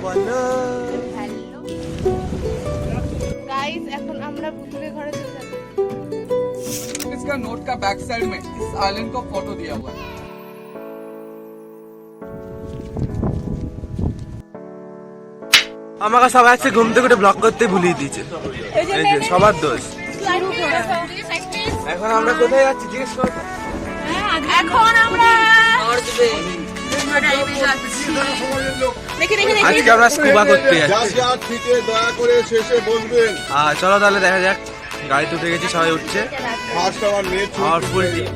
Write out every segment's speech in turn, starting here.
বলো। Hello guys, এখন আমরা ভুতুরে ঘরে চলে যাচ্ছি। इसका नोट का बैक साइड में इस आइलैंड का फोटो दिया हुआ है। আমাকে সবাই আজকে ঘুম থেকে উঠে ব্লক করতে ভুলিয়ে দিয়েছে। এই যে সবার দোষ। এখন আমরা কোথায় যাচ্ছি জিজ্ঞেস করো। এখন আমরা আজকে আমরা স্কুবা করতে যাচ্ছি। দয়া করে শেষে বসবেন। চলো তাহলে দেখা যাক। গাড়িতে উঠে গেছি, সবাই উঠছে। ফার্স্ট আওয়ার নেট আর ফুল টিম।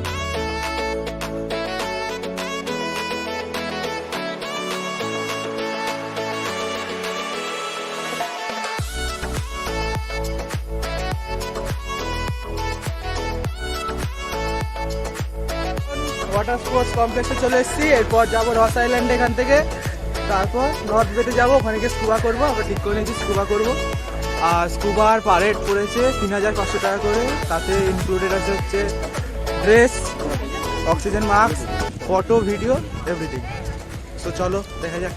ওয়াটার স্পোর্টস কমপ্লেক্সে চলে এসেছি। এরপর যাবো রস আইল্যান্ড এখান থেকে, তারপর নর্থ বেতে যাবো, ওখানে গিয়ে স্কুবা করবো। আমরা ঠিক করে নিয়েছি স্কুবা করবো। আর স্কুবার পার হেড পড়েছে 3,500 টাকা করে। তাতে ইনক্লুডেড আছে হচ্ছে dress, oxygen mask, photo, video, everything. তো চলো দেখা যাক।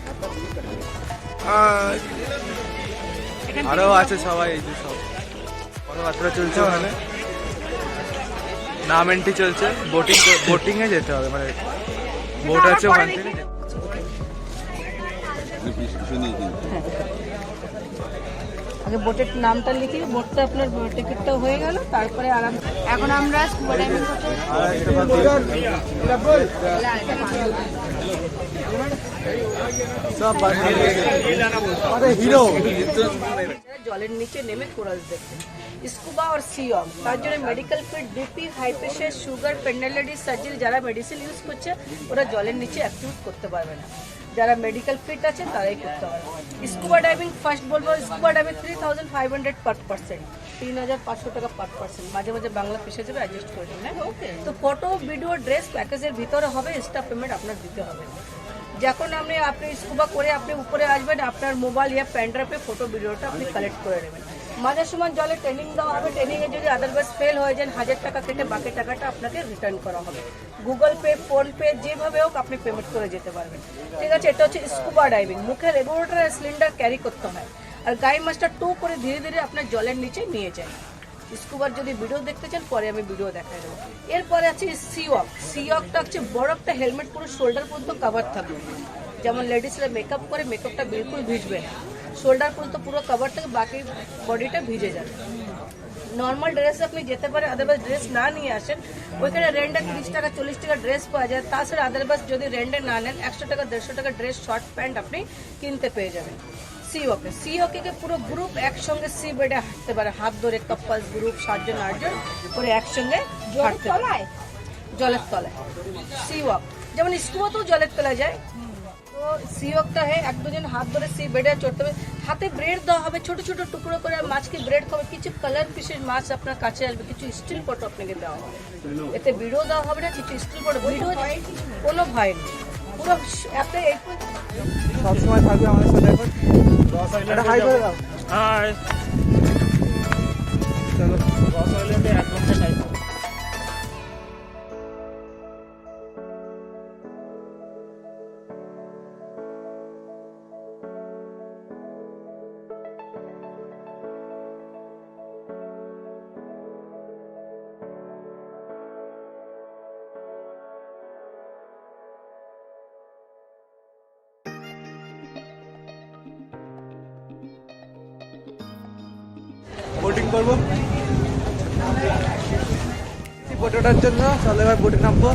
আরও আছে সবাই, এই যে সব কথাবার্তা চলছে ওখানে, নাম এন্ট্রি চলছে। বোটিংয়ে যেতে হবে, মানে বোট আছে ওখান থেকে। আগে বোটের নামটা লিখে বোটটা আপনার টিকিটটা হয়ে গেল, তারপরে আরাম। এখন আমরা স্কুবা ডাইভিং করতে হিরো জলের নিচে নেমে কোরাল দেখতে স্কুবা আর সিয়ম, তার জন্য medical fit, BP, high pressure, sugar, spondylitis, surgery যারা মেডিসিন ইউজ করছে ওরা জলের নিচে অ্যাক্টিভ করতে পারবে না। যারা মেডিকেল ফিট আছে তারাই করতে পারবে। স্কুবা ডাইভিং ফার্স্ট বলবো, স্কুবা ডাইভিং 3,500 পার পার্সেন্ট, 3,500 টাকা পার পার্সেন্ট। মাঝে মাঝে বাংলা পেশে যাবে, অ্যাডজাস্ট করে দেবেন। ওকে, তো ফটো, ভিডিও, ড্রেস প্যাকেজের ভিতরে হবে, এক্সট্রা পেমেন্ট আপনার দিতে হবে। যখন আপনি স্কুবা করে আপনি উপরে আসবেন, আপনার মোবাইল ইয়া প্যান্ড্রাইভে ফটো ভিডিওটা আপনি কালেক্ট করে নেবেন। মাঝে সময় জলে ট্রেনিং দেওয়া হবে। ট্রেনিংয়ে যদি আদারওয়াইজ ফেল হয়ে যান, 1,000 টাকা কেটে বাকি টাকাটা আপনাকে রিটার্ন করা হবে। গুগল পে, ফোনপে, যেভাবে হোক আপনি পেমেন্ট করে যেতে পারবেন। ঠিক আছে, এটা হচ্ছে স্কুবা ডাইভিং। মুখে রেগুলেটর আর সিলিন্ডার ক্যারি করতে হয়, আর গাই মাছটা টো করে ধীরে ধীরে আপনার জলের নিচে নিয়ে যায়। স্কুবার যদি ভিডিও দেখতে চান পরে আমি ভিডিও দেখাই দেবো। এরপরে আছে সিওয়াক। সিওয়াকটা হচ্ছে বড় একটা হেলমেট, পুরো শোল্ডার পর্যন্ত কভার থাকবে। যেমন লেডিসরা মেকআপ করে, মেকআপটা বিলকুল ভিজবে না, শোল্ডার পর্যন্ত পুরো কভার থেকে বাকি বডিটা ভিজে যাবে। নর্মাল ড্রেস আপনি যেতে পারেন, আদারওয়াইজ ড্রেস না নিয়ে আসেন। ওইখানে রেন্টে 30 টাকা 40 টাকা ড্রেস পাওয়া যায়। তাছাড়া আদারওয়াইজ যদি রেন্টে না নেন 100 টাকা 150 টাকা ড্রেস, শর্ট প্যান্ট আপনি কিনতে পেয়ে যাবেন। সিওকে পুরো গ্রুপ একসঙ্গে সি বেডে হাঁটতে পারে, হাত ধরে কাপল গ্রুপ 7 জন 8 জন করে একসঙ্গে হাঁটতে পারে জলের তলায়। সিওয়াক যেমন স্কুবাতেও জলের তলায় যায়, তো সিওকটা হয় 1-2 জন হাত ধরে সি বেডে চড়তে হবে। হাতে ব্রেড দেওয়া হবে, ছোট ছোট টুকরো করে মাছকে ব্রেড খাবে। কিছু কালার পিসের মাছ আপনার কাছে আসবে, কিছু স্টিল ফটো আপনাকে দেওয়া হবে। এতে ভিডিও দেওয়া হবে না, কিছু স্টিল ফটো, ভিডিও কোনো ভয় নেই। পুরো আপনি সবসময় থাকবে আমাদের সাথে। এখন এটা হাই করে দাও। হাই, চলো রস আইল্যান্ডে 1 ঘন্টা টাইম। বোটিং করবো ফটোটার জন্য। চলো এবার বোটে নামবো।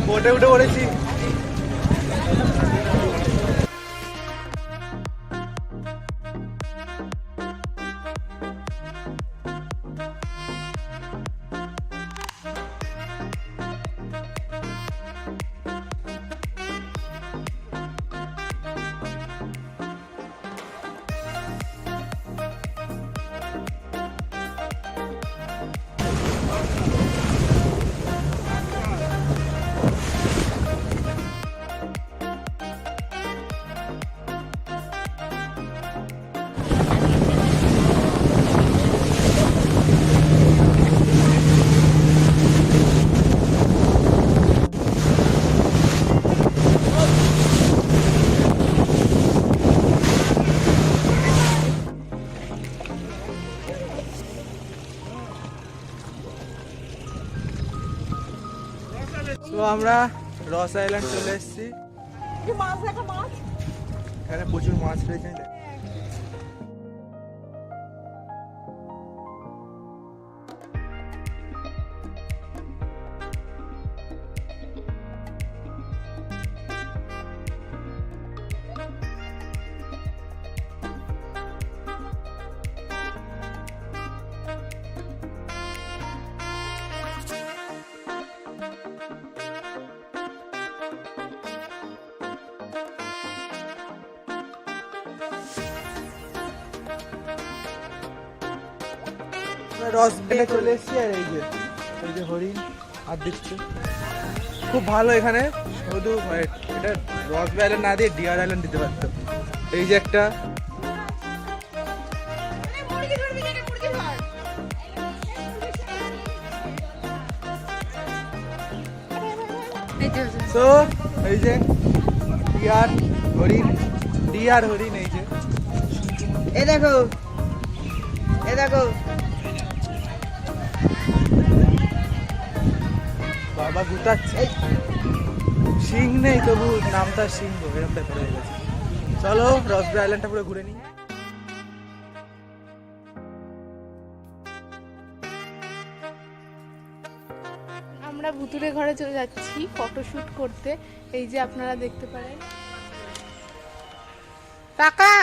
বোটে উঠে পড়েছি। আমরা রস আইল্যান্ড চলে এসেছি। এখানে প্রচুর মাছ রয়েছে। রস বেলে চলে এসেছি আর এই যে হরিণ আর দিচ্ছে খুব ভালো। এখানে শুধু এটা রস আইল্যান্ড না দিয়ে ডিয়ার আইল্যান্ড দিতে পারতো। এই যে একটা তো এই যে ডিয়ার হরিণ এই যে দেখো বাবা গুতাচ্ছে। সিং নেই তবু নামটা সিংহ এরকম ব্যাপার হয়ে গেছে। চলো রসবে আইল্যান্ডটা পুরো ঘুরে নিই। আমরা ভুতুরে ঘরে চলে যাচ্ছি ফটোশুট করতে। এই যে আপনারা দেখতে পারেন কাকা।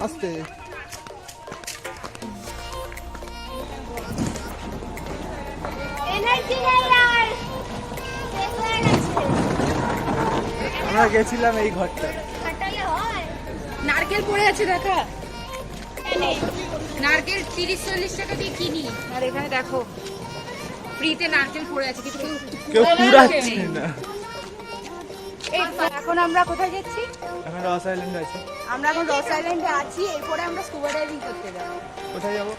আস্তে আমরা গেছিলাম এই ঘরটা। নারকেল পড়ে আছে দেখা, নারকেল 30-40 টাকা দিয়ে কিনি আর এখানে দেখো ফ্রিতে নারকেল পড়ে আছে, কিন্তু কেউ কুড়াচ্ছে না। এখন আমরা কোথায় যাচ্ছি? এখন রস আইল্যান্ড আছে। আমরা এখন রস আইল্যান্ডে আছি, এরপরে আমরা স্কুবা ডাইভিং করতে যাবো। কোথায় যাবো?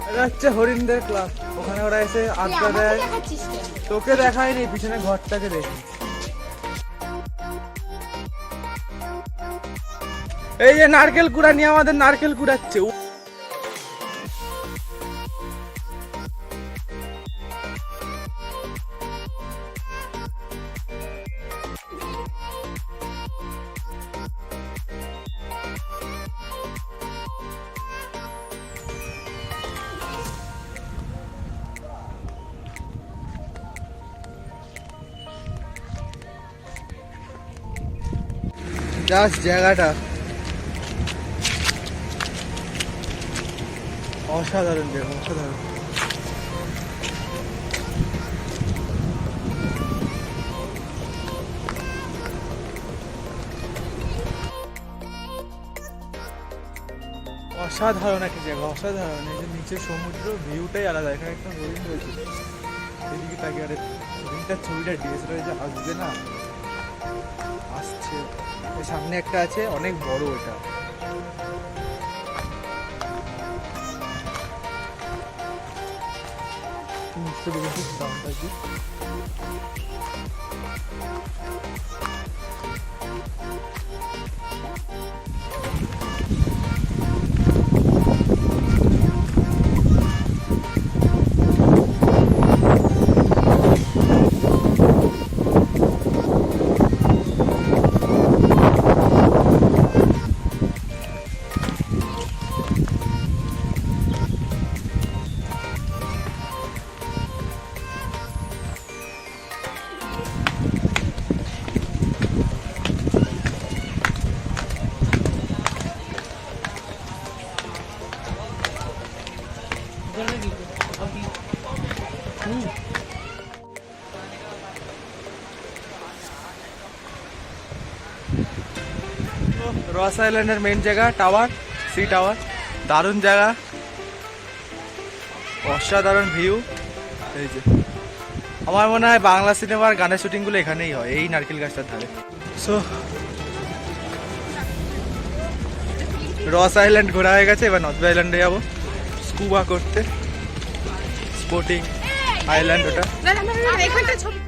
এটা হচ্ছে হরিণদের ক্লাব। ওখানে ওরা এসে আড্ডা দেয়। তোকে দেখায়নি, পিছনে ঘরটাকে দেখি। এই যে নারকেল কুড়া নিয়ে আমাদের নারকেল কুড়াচ্ছে। জাস্ট জায়গাটা অসাধারণ, জায়গা অসাধারণ। অসাধারণ একটা জায়গা, অসাধারণ। এই যে নিচে সমুদ্র, ভিউটাই আলাদা। এখানে একটা হরিণ রয়েছে, এদিকে তাকে আরে হরিণটার ছবিটা ডিএস রয়েছে, আসবে না, আসছে। সামনে একটা আছে, অনেক বড় এটা। দামটা কি? রস আইল্যান্ডের মেন জায়গা টাওয়ার, সি টাওয়ার। দারুণ জায়গা, অসাধারণ ভিউ। এই যে আমার মনে হয় বাংলা সিনেমার গানের শুটিংগুলো এখানেই হয়, এই নারকেল গাছটার ধারে। সো রস আইল্যান্ড ঘোরা হয়ে গেছে, এবার নর্থ আইল্যান্ডে যাবো স্কুবা করতে, স্পোর্টিং। আইল্যান্ড ওটা। এখানটা ছবি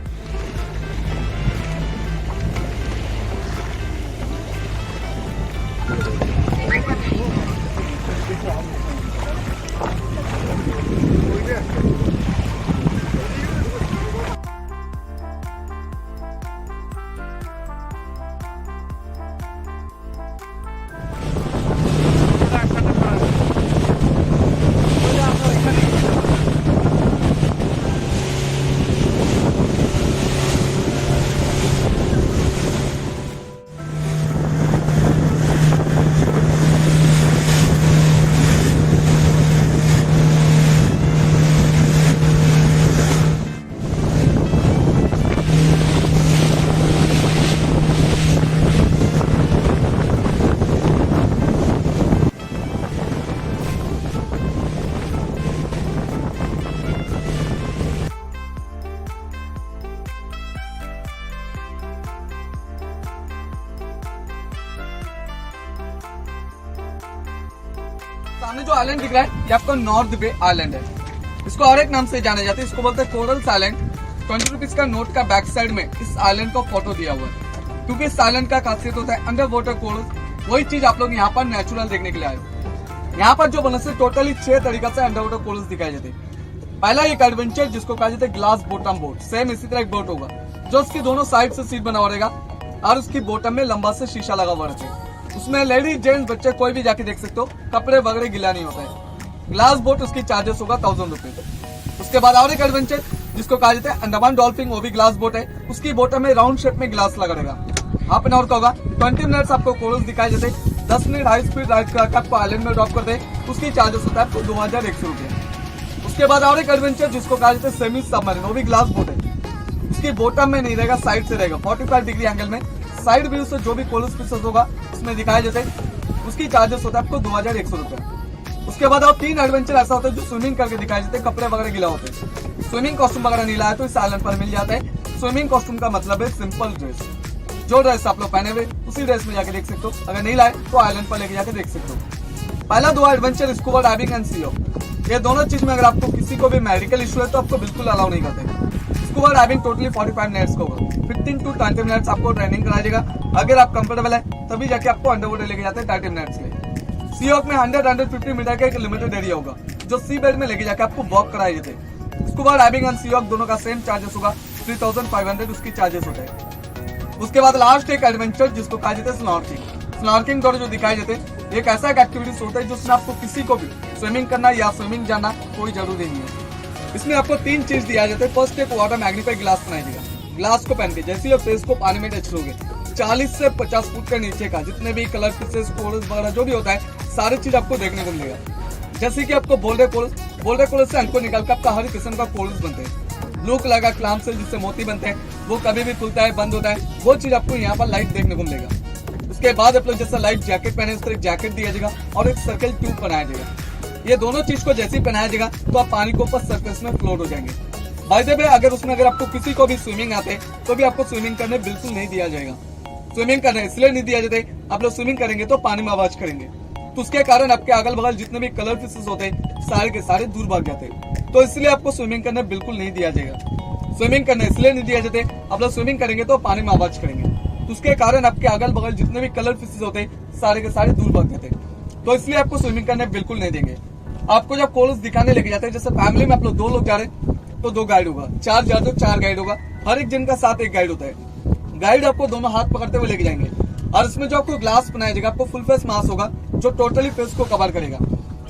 सामने जो आइलैंड दिख रहा है ये आपका नॉर्थ बे आइलैंड है। इसको और एक नाम से जाना जाता है, इसको बोलते हैं कोरल्स आइलैंड। 20 रुपीज का नोट का बैक साइड में इस आइलैंड का फोटो दिया हुआ है, क्योंकि इस आइलैंड का खासियत होता है अंडर वाटर कोरल्स। वही चीज आप लोग यहाँ पर नेचुरल देखने के लिए आए। यहाँ पर जो बनस टोटली 6 तरीका से अंडर वाटर कोरल्स दिखाई जाते हैं। पहला एक एडवेंचर जिसको कहा जाता है ग्लास बॉटम बोट। सेम इसी तरह एक बोट होगा जो उसकी दोनों साइड से सीट बना हुआ रहेगा और उसकी बॉटम में लंबा से शीशा लगा हुआ रहता है। उसमें लेडीज जेंट्स बच्चे कोई भी जाके देख सकते हो, कपड़े वगैरह गिला नहीं होता है। ग्लास बोट उसकी चार्जेस होगा 1000 रुपीज। उसके बाद और एक एडवेंचर जिसको कहा जाता है अंडमान डॉल्फिन, वो भी ग्लास बोट है। उसकी बॉटम में राउंड शेप में ग्लास लगा रहेगा। हाफ एन आवर का होगा। 20 मिनट्स आपको कोरल्स दिखाई देते हैं। 10 मिनट हाई स्पीड राइड करके आपको आइलैंड में ड्रॉप करते हैं। उसकी चार्जेस होता है आपको 2100 रुपये। उसके बाद और एक एडवेंचर जिसको कहा जाता है सेमी सबमरीन, वो भी ग्लास बोट है। उसकी बॉटम में नहीं रहेगा, साइड से रहेगा 45 डिग्री एंगल में। साइड व्यू से जो भी कोरल्स पीसेस होगा उसमें दिखाई देते हैं। उसकी चार्जेस होता है आपको 2100 रुपये। उसके बाद और 3 एडवेंचर ऐसा होता है जो स्विमिंग करके दिखाई देते हैं, कपड़े वगैरह गिला होते हैं। स्विमिंग कॉस्ट्यूम वगैरह नहीं लाया तो इस आइलैंड पर मिल जाता है। स्विमिंग कॉस्ट्यूम का मतलब है सिंपल ड्रेस। जो ड्रेस आप लोग पहने हुए उसी ड्रेस में जाके देख सकते हो। अगर नहीं लाए तो आइलैंड पर लेके जाके देख सकते हो। पहला 2 adventure scuba diving and sea walk. ये दोनों चीज में अगर आपको किसी को भी मेडिकल इशू है तो आपको बिल्कुल अलाउ नहीं करते। स्कूबा डाइविंग टोटली 45 मिनट्स का होगा। 15 to 20 मिनट्स आपको ट्रेनिंग कराया जाएगा। अगर आप कंफर्टेबल है तभी जाके आपको अंडर वाटर लेके जाते हैं 30 मिनट्स में। सी ऑफ में 100-150 मीटर का एक लिमिटेड एरिया होगा जो सी बेड में लेके जाके आपको वॉक कराए जाते हैं। Scuba diving and sea walk दोनों का सेम चार्जेस होगा 3500 उसकी चार्जेस होते हैं। उसके बाद लास्ट एक एडवेंचर जिसको कहा जाता है स्नॉर्किंग। स्नॉर्किंग द्वारा जो दिखाई देते हैं एक ऐसा एक एक्टिविटीज होता है जिसमें आपको किसी को भी स्विमिंग करना या स्विमिंग जाना कोई जरूरी नहीं है। इसमें आपको 3 चीज दिया जाता है। फर्स्ट एक वाटर मैग्नीफाइड ग्लास बनाया जाएगा। ग्लास को पहन के जैसे ही फेस को पानी में टच करोगे 40 से 50 फुट के नीचे का जितने भी कलर पीसेस कोरल्स वगैरह जो भी होता है सारी चीज आपको देखने को मिलेगा। जैसे कि आपको बोल्डर कोरल्स से अंको निकाल कर आपका हर किस्म का कोरल्स बनते हैं। ब्लू कलर का क्लैम सेल जिससे मोती बनते हैं वो कभी भी खुलता है बंद होता है, वो चीज आपको यहाँ पर लाइट देखने को मिलेगा। उसके बाद आप लोग जैसा लाइट जैकेट पहने उस तरह जैकेट दिया जाएगा और एक सर्कल ट्यूब बनाया जाएगा। ये दोनों चीज को जैसे ही पहनाया जाएगा तो आप पानी के ऊपर सर्कल्स में फ्लोट हो जाएंगे। बाय द वे अगर आपको किसी को भी स्विमिंग आते तो भी आपको स्विमिंग करने बिल्कुल नहीं दिया जाएगा। स्विमिंग करने इसलिए नहीं दिया जाते, आप लोग स्विमिंग करेंगे तो पानी में आवाज करेंगे तो उसके कारण आपके अगल बगल जितने भी कलर फिशेस होते हैं सारे के सारे दूर भाग जाते हैं। तो इसलिए आपको स्विमिंग करने बिल्कुल नहीं दिया जाएगा। स्विमिंग करने इसलिए नहीं दिया जाते, आप लोग स्विमिंग करेंगे तो पानी में आवाज करेंगे तो उसके कारण आपके अगल बगल जितने भी कलर फिशेस होते हैं सारे के सारे दूर भाग जाते हैं। तो इसलिए आपको स्विमिंग करने बिल्कुल नहीं देंगे। आपको जब कोरल्स दिखाने लेके जाते हैं, जैसे फैमिली में आप लोग 2 लोग जा रहे हैं तो 2 गाइड होगा, 4 जा रहे तो 4 गाइड होगा। हर एक जन का साथ एक गाइड होता है। गाइड आपको दोनों हाथ पकड़ते हुए लेके जाएंगे और इसमें जो आपको ग्लास बनाया जाएगा आपको फुल फेस मास्क होगा जो टोटली फेस को कवर करेगा।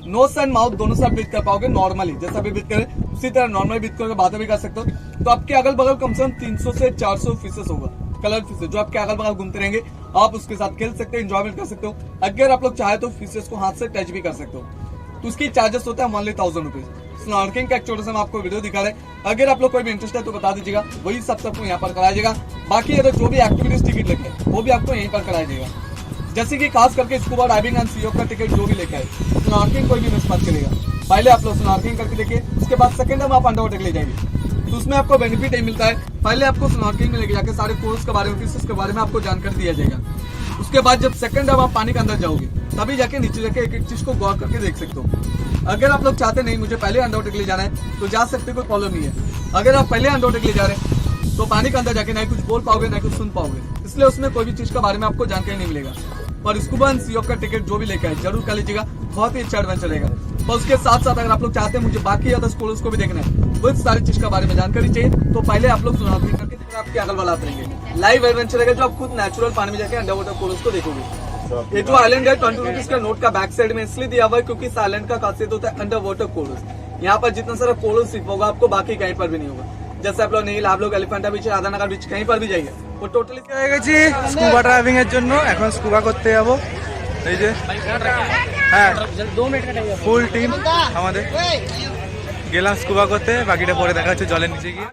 नोज एंड माउथ दोनों से आप ब्रीथ कर पाओगे नॉर्मली, जैसा भी ब्रीथ करें उसी तरह नॉर्मली ब्रीथ करके बातें भी कर सकते हो। तो आपके अगल बगल कम से कम 300 से 400 फिशेस होगा, कलर फिशेस जो आपके अगल बगल घूमते रहेंगे। आप उसके साथ खेल सकते हो, एंजॉयमेंट कर सकते हो। अगर आप लोग चाहे तो फिशेस को हाथ से टच भी कर सकते हो। तो उसकी चार्जेस होता है 1000 रुपीज। स्नॉर्किंग का एक छोटा सा हम आपको वीडियो दिखा रहे हैं। अगर आप लोग कोई भी इंटरेस्ट है तो बता दीजिएगा, वही सब आपको यहाँ पर कराया जाएगा। बाकी अगर जो भी एक्टिविटीज टिकट लगे वो भी आपको यहीं पर कराया जाएगा। जैसे कि खास करके scuba diving and sea walk का टिकट जो भी लेके आए, स्नॉर्किंग कोई भी मिस मत करेगा। पहले आप लोग स्नॉर्किंग करके देखिए, उसके बाद सेकंड टाइम आप अंडर वाटर ले जाएंगे तो उसमें आपको बेनिफिट यही मिलता है। पहले आपको स्नॉर्किंग में लेके जाके सारे कोर्स के बारे में फिशेस के बारे में आपको जानकारी दिया जाएगा। उसके बाद जब सेकंड टाइम आप पानी के अंदर जाओगे तभी जाके नीचे जाके एक एक चीज को गौर करके देख सकते हो। अगर आप लोग चाहते नहीं मुझे पहले अंडरवाटर के लिए जाना है तो जा सकते, कोई प्रॉब्लम नहीं है। अगर आप पहले अंडरवाटर के लिए जा रहे हैं तो पानी के अंदर जाके ना कुछ बोल पाओगे ना कुछ सुन पाओगे, इसलिए उसमें कोई भी चीज के बारे में आपको जानकारी नहीं मिलेगा। और स्कूबा एंड सी ऑफ का टिकट जो भी लेकर आए जरूर कर लीजिएगा, बहुत ही अच्छा एडवेंचर रहेगा। और उसके साथ साथ अगर आप लोग चाहते हैं मुझे बाकी अदर स्कूल्स को भी देखना है, वो सारी चीज के बारे में जानकारी चाहिए, तो पहले आप लोग सुनाओ करके आपके अगल वाला रहेंगे। लाइव एडवेंचर रहेगा जो आप खुद नेचुरल पानी में जाके अंडर वाटर कोरल्स को देखोगे। ये जो आइलैंड है 20 रुपीज का नोट का बैक साइड में इसलिए दिया हुआ है क्योंकि इस आइलैंड का खासियत होता है अंडर वाटर कोरल्स। यहाँ पर जितना सारा कोरल सिर्फ होगा आपको बाकी कहीं पर भी नहीं होगा। जैसे आप लोग नील, आप लोग एलिफेंटा बीच, राधानगर बीच कहीं पर भी जाइए वो टोटली হয়ে গেছি স্কুবা ড্রাইভিং এর জন্য। এখন স্কুবা করতে যাব। এই যে হ্যাঁ ফুল টিম আমাদের গেলাম স্কুবা করতে, বাকিটা পরে দেখা হচ্ছে জলের নিচে গিয়ে।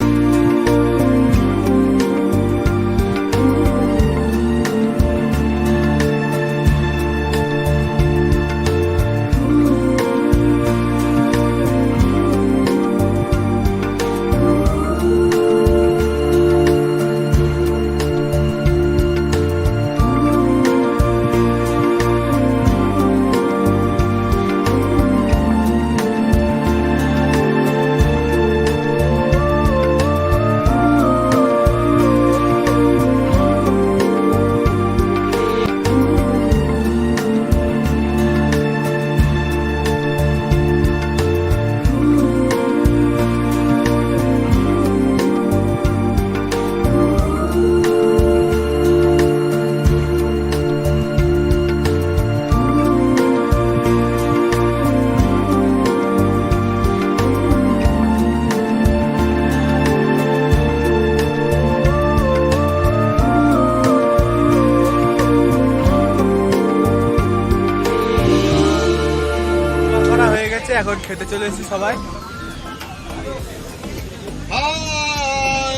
এখন খেতে চলে এসেছি সবাই।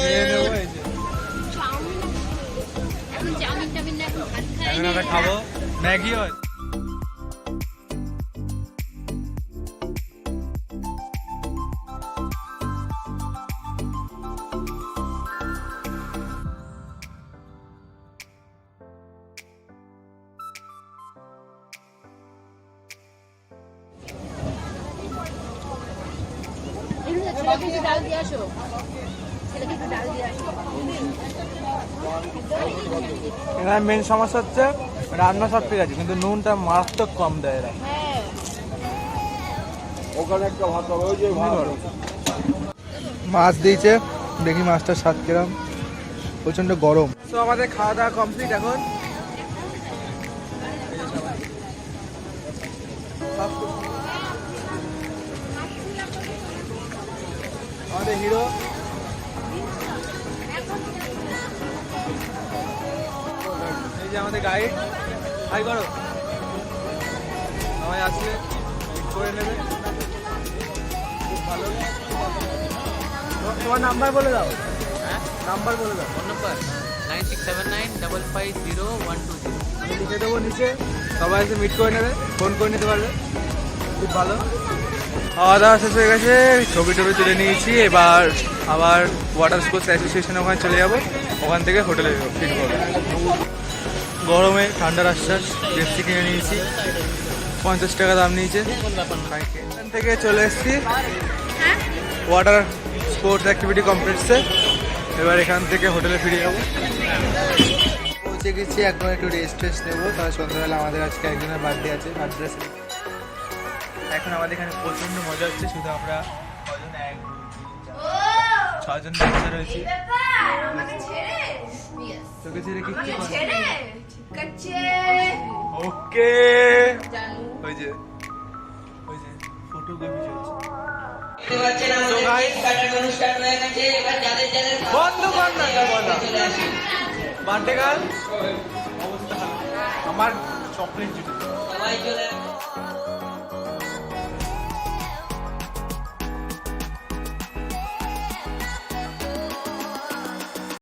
খেয়ে নেবো, এই যে। এখন আমরা খাবো ম্যাগি। হয় এখানে মেন সমস্যা হচ্ছে রান্না সব ঠিক আছে কিন্তু নুনটা মারাত্মক কম দেয় এরা। ওখানে একটা ভাত হবে, ওই যে ভাত। মাছ দিয়েছে, দেখি মাছটার স্বাদ কিরম, প্রচন্ড গরম। তো আমাদের খাওয়া দাওয়া কমপ্লিট। এখন আমাদের হিরো এই যে আমাদের গাইড, হাই করো, সবাই আসলে করে নেবে, খুব ভালো। তোমার নাম্বার বলে দাও। হ্যাঁ নাম্বার বলে দাও। Phone number 9679550120। আমি লিখে দেবো নিচে, সবাই এসে মিট করে নেবে, ফোন করে নিতে পারবে, খুব ভালো। খাওয়া দাওয়া শেষ হয়ে গেছে, ছবি টবি তুলে নিয়েছি। এবার আবার ওয়াটার স্পোর্টস অ্যাসোসিয়েশনে ওখানে চলে যাবো, ওখান থেকে হোটেলে ফিরব। গরমে ঠান্ডার আশ্বাস, পেপসি কিনে নিয়েছি, 50 টাকা দাম নিয়েছে। এখান থেকে চলে এসেছি ওয়াটার স্পোর্টস অ্যাক্টিভিটি কমপ্লেক্সে। এবার এখান থেকে হোটেলে ফিরে যাবো। পৌঁছে গেছি, এখন একটু রেস্ট নেবো, তাহলে সন্ধ্যাবেলা আমাদের আজকে একজনের বার্থডে আছে, বার্থডে। এখন আমাদের এখানে প্রচন্ড মজা হচ্ছে, শুধু আমরা কজন, 1 2 3 4 6জন বাচ্চা রয়েছি। তোকে ছেড়ে কিচ্ছু ওকে। ওই যে ফটোগ্রাফি চলছে। বন্ধ কর না বার্থডে গার্ল, অবস্থা আমার চকলেট জুটে।